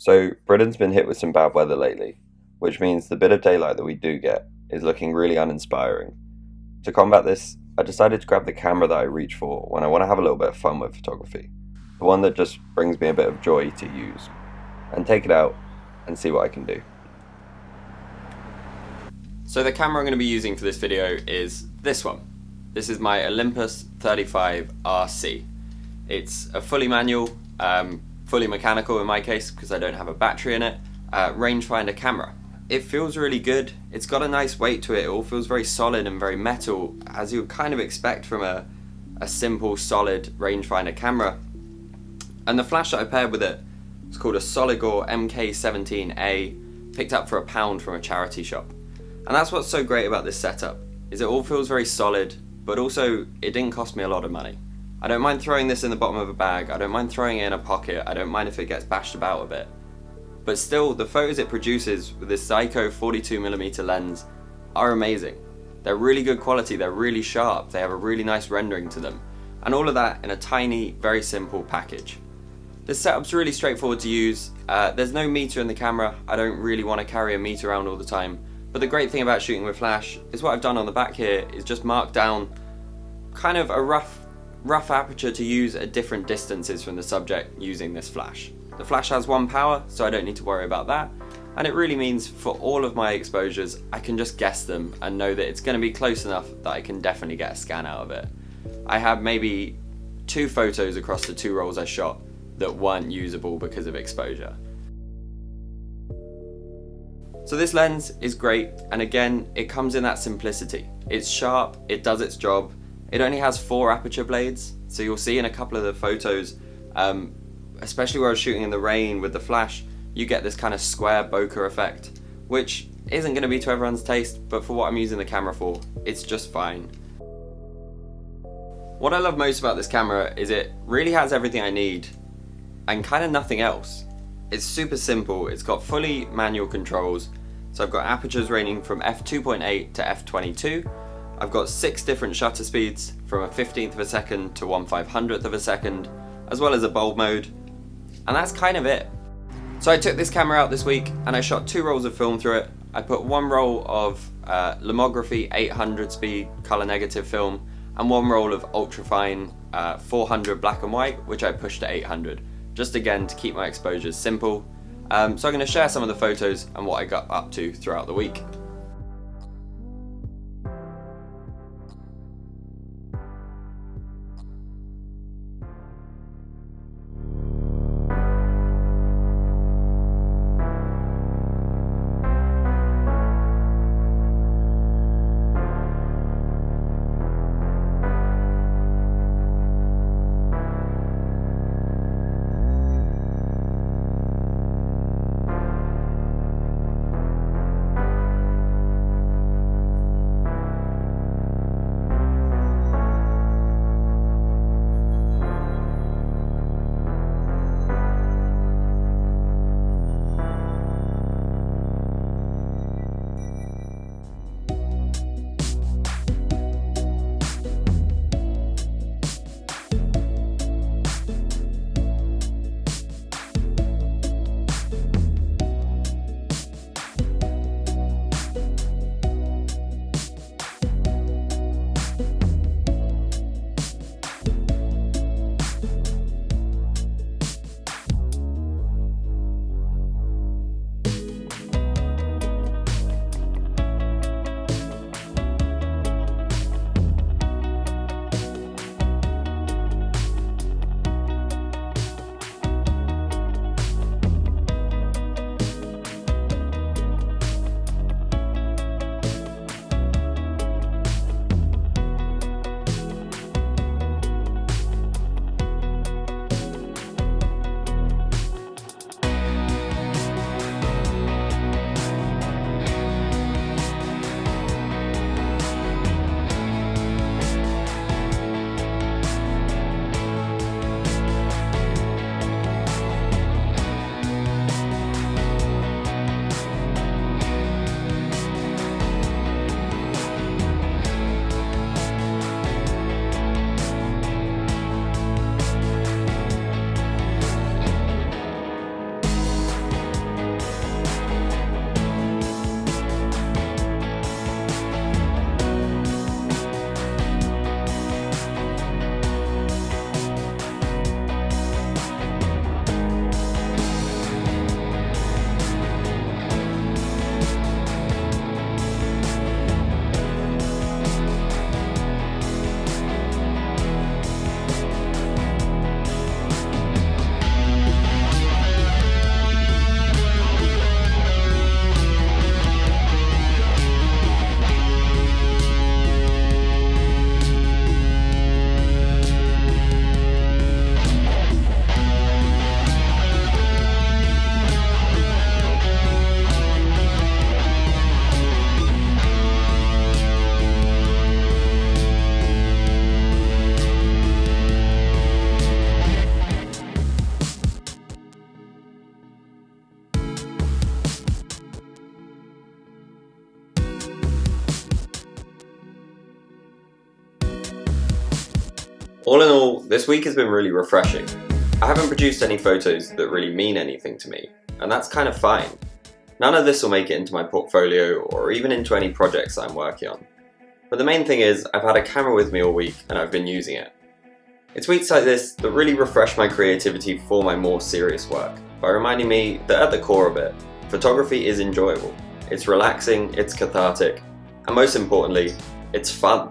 So Britain's been hit with some bad weather lately, which means the bit of daylight that we do get is looking really uninspiring. To combat this, I decided to grab the camera that I reach for when I want to have a little bit of fun with photography, the one that just brings me a bit of joy to use, and take it out and see what I can do. So the camera I'm going to be using for this video is this one. This is my Olympus 35RC. It's a fully manual, fully mechanical in my case because I don't have a battery in it, rangefinder camera. It feels really good. It's got a nice weight to it. It all feels very solid and very metal, as you would kind of expect from a simple, solid rangefinder camera. And the flash that I paired with it is called a Soligor MK17A, picked up for £1 from a charity shop. And that's what's so great about this setup, is it all feels very solid, but also it didn't cost me a lot of money. I don't mind throwing this in the bottom of a bag, I don't mind throwing it in a pocket, I don't mind if it gets bashed about a bit. But still, the photos it produces with this Psycho 42mm lens are amazing. They're really good quality, they're really sharp, they have a really nice rendering to them. And all of that in a tiny, very simple package. This setup's really straightforward to use. There's no meter in the camera, I don't really want to carry a meter around all the time. But the great thing about shooting with flash is what I've done on the back here is just mark down kind of a rough aperture to use at different distances from the subject using this flash. The flash has one power, so I don't need to worry about that, and it really means for all of my exposures I can just guess them and know that it's going to be close enough that I can definitely get a scan out of it. I have maybe 2 photos across the 2 rolls I shot that weren't usable because of exposure. So this lens is great, and again it comes in that simplicity. It's sharp, it does its job, it only has 4 aperture blades, so you'll see in a couple of the photos, especially where I was shooting in the rain with the flash, you get this kind of square bokeh effect, which isn't going to be to everyone's taste, but for what I'm using the camera for, it's just fine. What I love most about this camera is it really has everything I need, and kind of nothing else. It's super simple, it's got fully manual controls, so I've got apertures ranging from f2.8 to f22, I've got 6 different shutter speeds, from a 15th of a second to 1/500th of a second, as well as a bulb mode, and that's kind of it. So I took this camera out this week and I shot 2 rolls of film through it. I put 1 roll of lomography 800 speed color negative film and 1 roll of ultrafine 400 black and white, which I pushed to 800, just again to keep my exposures simple. So I'm going to share some of the photos and what I got up to throughout the week. All in all, this week has been really refreshing. I haven't produced any photos that really mean anything to me, and that's kind of fine. None of this will make it into my portfolio or even into any projects I'm working on. But the main thing is, I've had a camera with me all week and I've been using it. It's weeks like this that really refresh my creativity for my more serious work, by reminding me that at the core of it, photography is enjoyable. It's relaxing, it's cathartic, and most importantly, it's fun.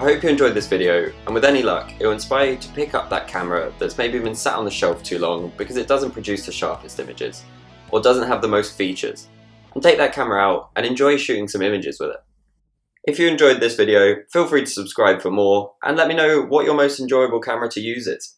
I hope you enjoyed this video, and with any luck, it will inspire you to pick up that camera that's maybe been sat on the shelf too long because it doesn't produce the sharpest images, or doesn't have the most features, and take that camera out and enjoy shooting some images with it. If you enjoyed this video, feel free to subscribe for more, and let me know what your most enjoyable camera to use is.